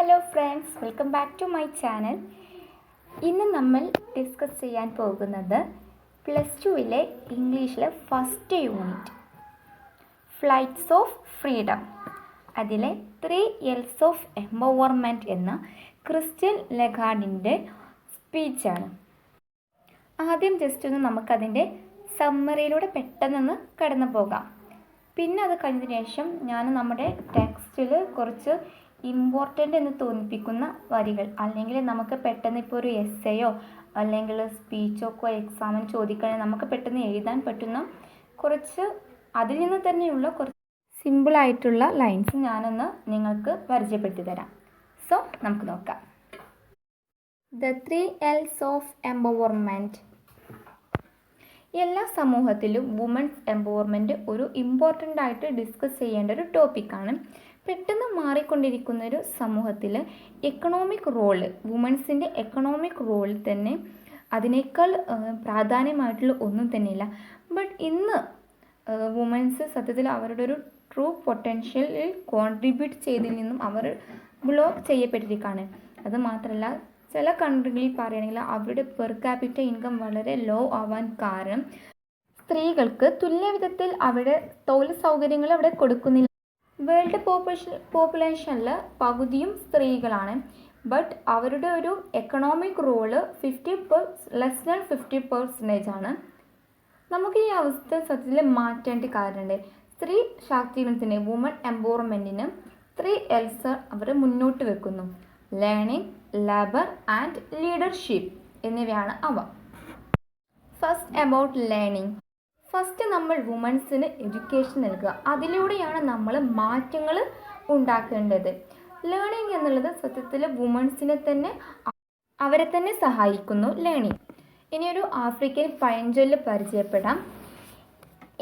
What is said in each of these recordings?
Hello friends, welcome back to my channel. ഇന്ന് നമ്മൾ discuss ചെയ്യാൻ പോകുന്നത് പ്ലസ് ടുവിലെ ഇംഗ്ലീഷിലെ first unit flights of freedom, അതിലെ 3 L's ഓഫ് എംപവർമെൻറ്റ് എന്ന ക്രിസ്റ്റ്യൻ ലഗാർഡിൻ്റെ സ്പീച്ചാണ്. ആദ്യം ജസ്റ്റ് ഒന്ന് നമുക്കതിൻ്റെ സമ്മറിയിലൂടെ പെട്ടെന്നൊന്ന് കടന്നു പോകാം. പിന്നെ അത് കഴിഞ്ഞതിന് ശേഷം ഞാൻ നമ്മുടെ ടെക്സ്റ്റിൽ കുറച്ച് ഇമ്പോർട്ടൻ്റ് എന്ന് തോന്നിപ്പിക്കുന്ന വരികൾ, അല്ലെങ്കിൽ നമുക്ക് പെട്ടെന്ന് ഇപ്പോൾ ഒരു എസ്സേയോ അല്ലെങ്കിൽ സ്പീച്ചൊക്കെ എക്സാമിന് ചോദിക്കുകയാണെങ്കിൽ നമുക്ക് പെട്ടെന്ന് എഴുതാൻ പറ്റുന്ന കുറച്ച് അതിൽ നിന്ന് തന്നെയുള്ള കുറച്ച് സിമ്പിളായിട്ടുള്ള ലൈൻസ് ഞാനൊന്ന് നിങ്ങൾക്ക് പരിചയപ്പെടുത്തി തരാം. സോ നമുക്ക് നോക്കാം. The 3 L's of empowerment. എല്ലാ സമൂഹത്തിലും വുമൻസ് എംപവർമെൻറ്റ് ഒരു ഇമ്പോർട്ടൻ്റ് ആയിട്ട് ഡിസ്കസ് ചെയ്യേണ്ട ഒരു ടോപ്പിക്കാണ്. പെട്ടെന്ന് മാറിക്കൊണ്ടിരിക്കുന്ന ഒരു സമൂഹത്തിൽ എക്കണോമിക് റോള്, വുമൻസിൻ്റെ എക്കണോമിക് റോളിൽ തന്നെ അതിനേക്കാൾ പ്രാധാന്യമായിട്ടുള്ള ഒന്നും തന്നെയില്ല. ബട്ട് ഇന്ന് വുമൻസ് സത്യത്തിൽ അവരുടെ ഒരു ട്രൂ പൊട്ടൻഷ്യലിൽ കോൺട്രിബ്യൂട്ട് ചെയ്തതിൽ നിന്നും അവർ ബ്ലോക്ക് ചെയ്യപ്പെട്ടിരിക്കുകയാണ്. അത് മാത്രമല്ല, ചില കൺട്രികളിൽ പറയുകയാണെങ്കിൽ അവരുടെ പെർ ക്യാപിറ്റ ഇൻകം വളരെ ലോ ആവാൻ കാരണം സ്ത്രീകൾക്ക് തുല്യവിധത്തിൽ അവിടെ തൊഴിൽ സൗകര്യങ്ങൾ അവിടെ കൊടുക്കുന്നില്ല. വേൾഡ് പോപ്പുലേഷനിൽ പകുതിയും സ്ത്രീകളാണ്. ബട്ട് അവരുടെ ഒരു എക്കണോമിക് റോള് ലെസ് ദാൻ 50% ആണ്. നമുക്ക് ഈ അവസ്ഥ സത്യത്തിൽ മാറ്റേണ്ട കാര്യമുണ്ട്. സ്ത്രീ ശാക്തീകരണത്തിന്, വുമൺ എംപവർമെൻറ്റിന് 3 L's അവർ മുന്നോട്ട് വെക്കുന്നു. ലേണിംഗ്, ലേബർ ആൻഡ് ലീഡർഷിപ്പ് എന്നിവയാണ് അവ. First about learning. ഫസ്റ്റ് നമ്മൾ വുമൻസിന് എഡ്യൂക്കേഷൻ നൽകുക, അതിലൂടെയാണ് നമ്മൾ മാറ്റങ്ങൾ ഉണ്ടാക്കേണ്ടത്. ലേണിംഗ് എന്നുള്ളത് സത്യത്തിൽ വുമൻസിനെ തന്നെ അവരെ തന്നെ സഹായിക്കുന്നു. ലേണിംഗ്. ഇനിയൊരു ആഫ്രിക്കൻ പഴഞ്ചൊല്ല് പരിചയപ്പെടാം.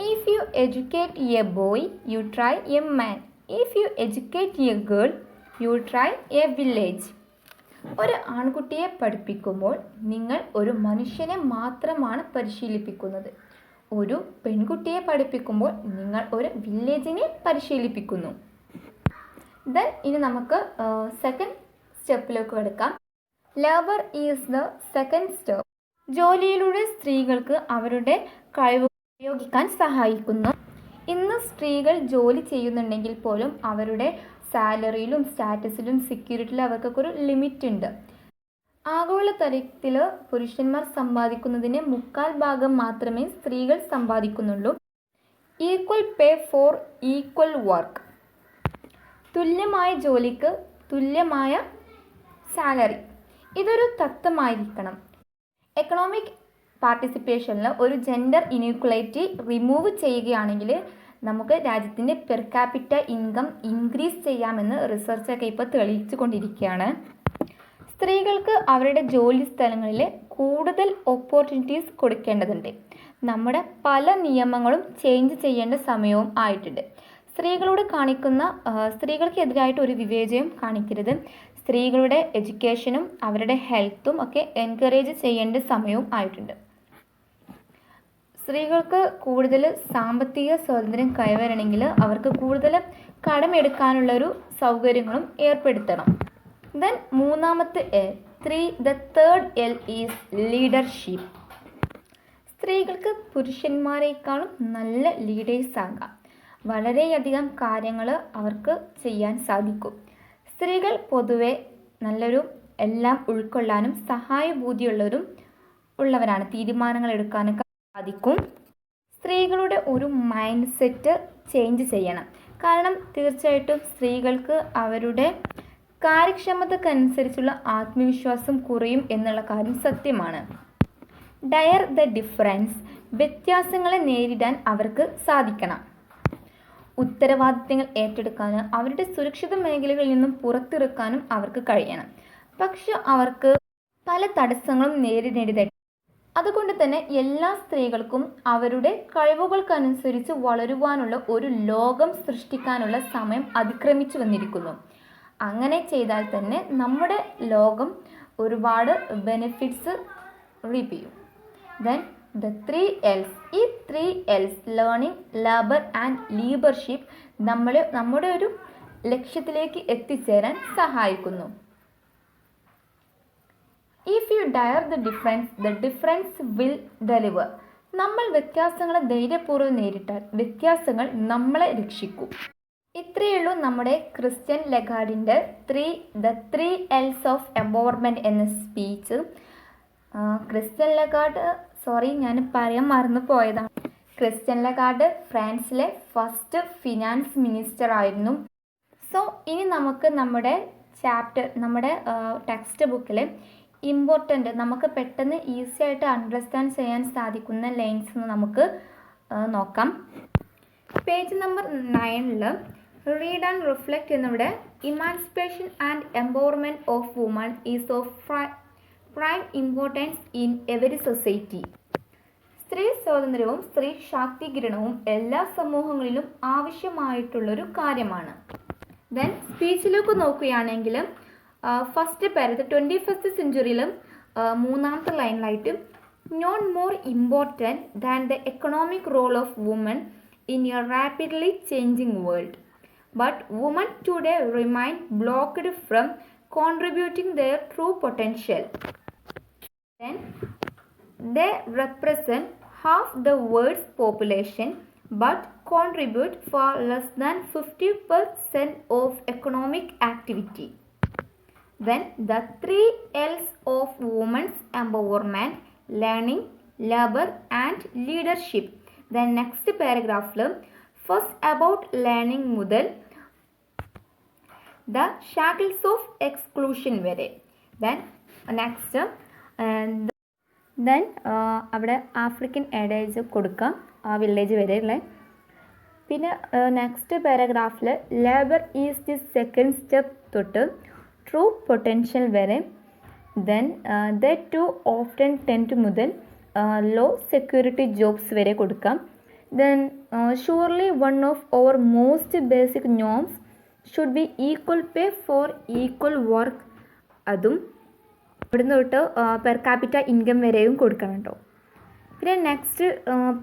If you educate A boy you try a man, if you educate A girl you try A village. ഒരു ആൺകുട്ടിയെ പഠിപ്പിക്കുമ്പോൾ നിങ്ങൾ ഒരു മനുഷ്യനെ മാത്രമാണ് പരിശീലിപ്പിക്കുന്നത്. ഒരു പെൺകുട്ടിയെ പഠിപ്പിക്കുമ്പോൾ നിങ്ങൾ ഒരു വില്ലേജിനെ പരിശീലിപ്പിക്കുന്നു. ദെൻ ഇനി നമുക്ക് സെക്കൻഡ് സ്റ്റെപ്പിലേക്ക് കിടക്കാം. Labour is the second step. ജോലിയിലൂടെ സ്ത്രീകൾക്ക് അവരുടെ കഴിവ് ഉപയോഗിക്കാൻ സഹായിക്കുന്നു. ഇന്ന് സ്ത്രീകൾ ജോലി ചെയ്യുന്നുണ്ടെങ്കിൽ പോലും അവരുടെ സാലറിയിലും സ്റ്റാറ്റസിലും സെക്യൂരിറ്റിയിലും അവർക്കൊക്കെ ഒരു ലിമിറ്റ് ഉണ്ട്. ആഗോളതലത്തിൽ പുരുഷന്മാർ സമ്പാദിക്കുന്നതിന് 1/4 മാത്രമേ സ്ത്രീകൾ സമ്പാദിക്കുന്നുള്ളൂ. Equal pay for equal work. തുല്യമായ ജോലിക്ക് തുല്യമായ സാലറി. ഇതൊരു തത്വമായിരിക്കണം. എക്കണോമിക് പാർട്ടിസിപ്പേഷനിൽ ഒരു ജെൻഡർ ഇനീക്വാലിറ്റി റിമൂവ് ചെയ്യുകയാണെങ്കിൽ നമുക്ക് രാജ്യത്തിൻ്റെ പെർ ക്യാപിറ്റ ഇൻകം ഇൻക്രീസ് ചെയ്യാമെന്ന് റിസർച്ചൊക്കെ ഇപ്പോൾ തെളിയിച്ചു കൊണ്ടിരിക്കുകയാണ്. സ്ത്രീകൾക്ക് അവരുടെ ജോലി സ്ഥലങ്ങളിൽ കൂടുതൽ ഓപ്പർച്യൂണിറ്റീസ് കൊടുക്കേണ്ടതുണ്ട്. നമ്മുടെ പല നിയമങ്ങളും ചേഞ്ച് ചെയ്യേണ്ട സമയവും ആയിട്ടുണ്ട്. സ്ത്രീകൾക്കെതിരായിട്ട് ഒരു വിവേചനം കാണിക്കരുത്. സ്ത്രീകളുടെ എഡ്യൂക്കേഷനും അവരുടെ ഹെൽത്തും ഒക്കെ എൻകറേജ് ചെയ്യേണ്ട സമയവും ആയിട്ടുണ്ട്. സ്ത്രീകൾക്ക് കൂടുതൽ സാമ്പത്തിക സ്വാതന്ത്ര്യം കൈവരണമെങ്കിൽ അവർക്ക് കൂടുതൽ കടമെടുക്കാനുള്ളൊരു സൗകര്യങ്ങളും ഏർപ്പെടുത്തണം. ദെൻ മൂന്നാമത്തെ the third L is leadership. സ്ത്രീകൾക്ക് പുരുഷന്മാരെക്കാളും നല്ല ലീഡേഴ്സ് ആകാം. വളരെയധികം കാര്യങ്ങൾ അവർക്ക് ചെയ്യാൻ സാധിക്കും. സ്ത്രീകൾ പൊതുവെ നല്ലൊരു എല്ലാം ഉൾക്കൊള്ളാനും സഹായബോധ്യമുള്ളവരാണ്. തീരുമാനങ്ങൾ എടുക്കാനൊക്കെ സാധിക്കും. സ്ത്രീകളുടെ ഒരു മൈൻഡ് സെറ്റ് ചേഞ്ച് ചെയ്യണം. കാരണം തീർച്ചയായിട്ടും സ്ത്രീകൾക്ക് അവരുടെ കാര്യക്ഷമതക്കനുസരിച്ചുള്ള ആത്മവിശ്വാസം കുറയും എന്നുള്ള കാര്യം സത്യമാണ്. Dyer the difference. വ്യത്യാസങ്ങളെ നേരിടാൻ അവർക്ക് സാധിക്കണം. ഉത്തരവാദിത്തങ്ങൾ ഏറ്റെടുക്കാനും അവരുടെ സുരക്ഷിത മേഖലകളിൽ നിന്നും പുറത്തിറക്കാനും അവർക്ക് കഴിയണം. പക്ഷെ അവർക്ക് പല തടസ്സങ്ങളും നേരിടേണ്ടതായിട്ട്. അതുകൊണ്ട് തന്നെ എല്ലാ സ്ത്രീകൾക്കും അവരുടെ കഴിവുകൾക്കനുസരിച്ച് വളരുവാനുള്ള ഒരു ലോകം സൃഷ്ടിക്കാനുള്ള സമയം അതിക്രമിച്ചു വന്നിരിക്കുന്നു. അങ്ങനെ ചെയ്താൽ തന്നെ നമ്മുടെ ലോകം ഒരുപാട് ബെനിഫിറ്റ്സ് റീപ്പ് ചെയ്യും. Then the 3 L's. ഈ 3 L's learning, labour and leadership നമ്മുടെ ഒരു ലക്ഷ്യത്തിലേക്ക് എത്തിച്ചേരാൻ സഹായിക്കുന്നു. If you dare the difference will deliver. നമ്മൾ വ്യത്യാസങ്ങളെ ധൈര്യപൂർവ്വം നേരിട്ടാൽ വ്യത്യാസങ്ങൾ നമ്മളെ രക്ഷിക്കും. ഇത്രയുള്ളൂ നമ്മുടെ ക്രിസ്ത്യൻ ലഗാർഡിൻ്റെ the three L's of empowerment എന്ന സ്പീച്ച്. ക്രിസ്ത്യൻ ലഗാർഡ് ഞാൻ പറയാൻ മറന്നു പോയതാണ്. ക്രിസ്ത്യൻ ലഗാർഡ് ഫ്രാൻസിലെ ഫസ്റ്റ് ഫിനാൻസ് മിനിസ്റ്റർ ആയിരുന്നു. സോ ഇനി നമുക്ക് നമ്മുടെ ടെക്സ്റ്റ് ബുക്കിൽ ഇമ്പോർട്ടൻ്റ് നമുക്ക് പെട്ടെന്ന് ഈസി ആയിട്ട് അണ്ടർസ്റ്റാൻഡ് ചെയ്യാൻ സാധിക്കുന്ന ലൈൻസ് നമുക്ക് നോക്കാം. Page number 9 read and reflect എന്നിവിടെ emancipation and empowerment of woman is of prime importance in every society. സ്ത്രീ സ്വാതന്ത്ര്യവും സ്ത്രീ ശാക്തീകരണവും എല്ലാ സമൂഹങ്ങളിലും ആവശ്യമായിട്ടുള്ളൊരു കാര്യമാണ്. ദെൻ സ്പീച്ചിലേക്ക് നോക്കുകയാണെങ്കിൽ ഫസ്റ്റ് പാരഗ്രാഫ് 21st സെഞ്ച്വറിയിലും മൂന്നാമത്തെ ലൈനിലായിട്ട് not more important than the economic role of women in a rapidly changing world but women today remain blocked from contributing their true potential. Then they represent half the world's population but contribute for less than 50% of economic activity. Then the three L's of women's empowerment: learning, labor and leadership. The next paragraph first about learning മുതൽ the shackles of exclusion വരെ. Then next അവിടെ African adage കൊടുക്കാം ആ village വരെ ഉള്ള. പിന്നെ next പാരഗ്രാഫിൽ labour is the second step തൊട്ട് ട്രൂ പൊട്ടൻഷ്യൽ വരെ. Then the too often tend മുതൽ ലോ സെക്യൂരിറ്റി ജോബ്സ് വരെ കൊടുക്കാം. Then surely one of our most basic norms should be equal pay for equal work. അതും ഇവിടുന്ന് തൊട്ട് per capita income വരെയും കൊടുക്കണം കേട്ടോ. പിന്നെ നെക്സ്റ്റ്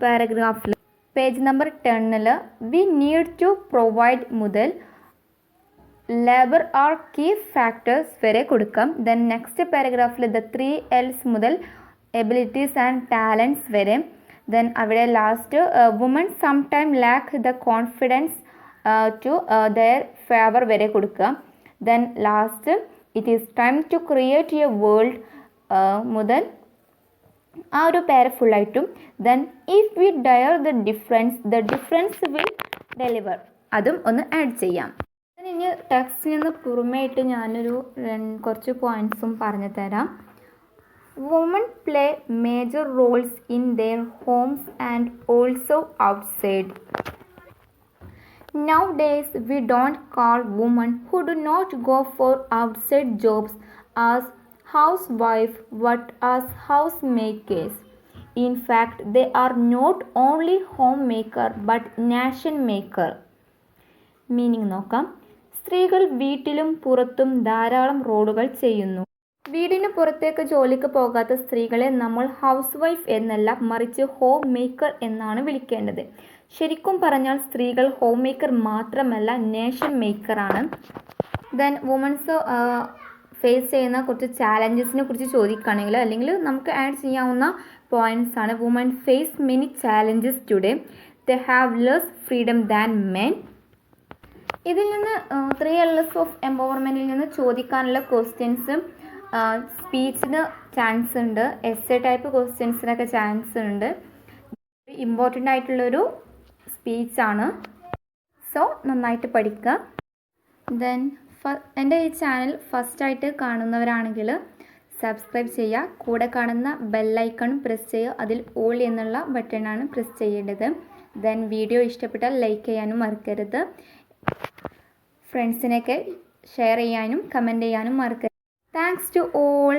പാരഗ്രാഫിൽ page number 10 we need to provide മുതൽ ലേബർ ആർ കീ ഫാക്ടേഴ്സ് വരെ കൊടുക്കാം. ദെൻ നെക്സ്റ്റ് പാരഗ്രാഫിൽ ദ 3 L's മുതൽ എബിലിറ്റീസ് ആൻഡ് ടാലൻസ് വരെ. ദെൻ അവിടെ last woman sometime lack the confidence to their favour വരെ കൊടുക്കുക. Then last it is time to create a world മുതൽ ആ ഒരു പേര ഫുള്ളായിട്ടും. Then if we dare the difference will deliver അതും ഒന്ന് ആഡ് ചെയ്യാം. ഇനി ടെക്സ്റ്റിൽ നിന്ന് പുറമേയിട്ട് ഞാനൊരു കുറച്ച് പോയിൻറ്റ്സും പറഞ്ഞു തരാം. Woman play major Rolls in there Holmes and also outside. Nowadays, we don't call women who do not go for outside jobs as housewives but as housemakers. In fact, they are not only homemaker but nation maker. Meaning നോക്കാം. സ്ത്രീകൾ വീട്ടിലും പുറത്തും ധാരാളം റോളുകൾ ചെയ്യുന്നു. വീടിന് പുറത്തേക്ക് ജോലിക്ക് പോകാത്ത സ്ത്രീകളെ നമ്മൾ ഹൗസ് വൈഫ് എന്നല്ല മറിച്ച് ഹോം മേക്കർ എന്നാണ് വിളിക്കേണ്ടത്. ശരിക്കും പറഞ്ഞാൽ സ്ത്രീകൾ ഹോം മേക്കർ മാത്രമല്ല നേഷൻ മേക്കറാണ്. ദെൻ വുമൻസ് ഫേസ് ചെയ്യുന്ന കുറച്ച് ചാലഞ്ചസിനെ കുറിച്ച് ചോദിക്കുകയാണെങ്കിൽ അല്ലെങ്കിൽ നമുക്ക് ആഡ് ചെയ്യാവുന്ന പോയിൻറ്റ്സ് ആണ്. Woman face many challenges today. They have less freedom than men. ഇതിൽ നിന്ന് 3 L's ഓഫ് എംപവർമെൻറ്റിൽ നിന്ന് ചോദിക്കാനുള്ള ക്വസ്റ്റ്യൻസ് സ്പീച്ചിന് ചാൻസ് ഉണ്ട്, എസ്സേ ടൈപ്പ് ക്വസ്റ്റ്യൻസിനൊക്കെ ചാൻസ് ഉണ്ട്. ഇമ്പോർട്ടൻ്റ് ആയിട്ടുള്ളൊരു സ്പീച്ചാണ്. സോ നന്നായിട്ട് പഠിക്കുക. ദെൻ എൻ്റെ ഈ ചാനൽ ഫസ്റ്റായിട്ട് കാണുന്നവരാണെങ്കിൽ സബ്സ്ക്രൈബ് ചെയ്യുക. കൂടെ കാണുന്ന ബെല്ലൈക്കൺ പ്രസ് ചെയ്യുക. അതിൽ ഓൾ എന്നുള്ള ബട്ടണാണ് പ്രസ് ചെയ്യേണ്ടത്. ദെൻ വീഡിയോ ഇഷ്ടപ്പെട്ടാൽ ലൈക്ക് ചെയ്യാനും മറക്കരുത്. ഫ്രണ്ട്സിനൊക്കെ ഷെയർ ചെയ്യാനും കമൻറ്റ് ചെയ്യാനും മറക്കരുത്. Thanks to all.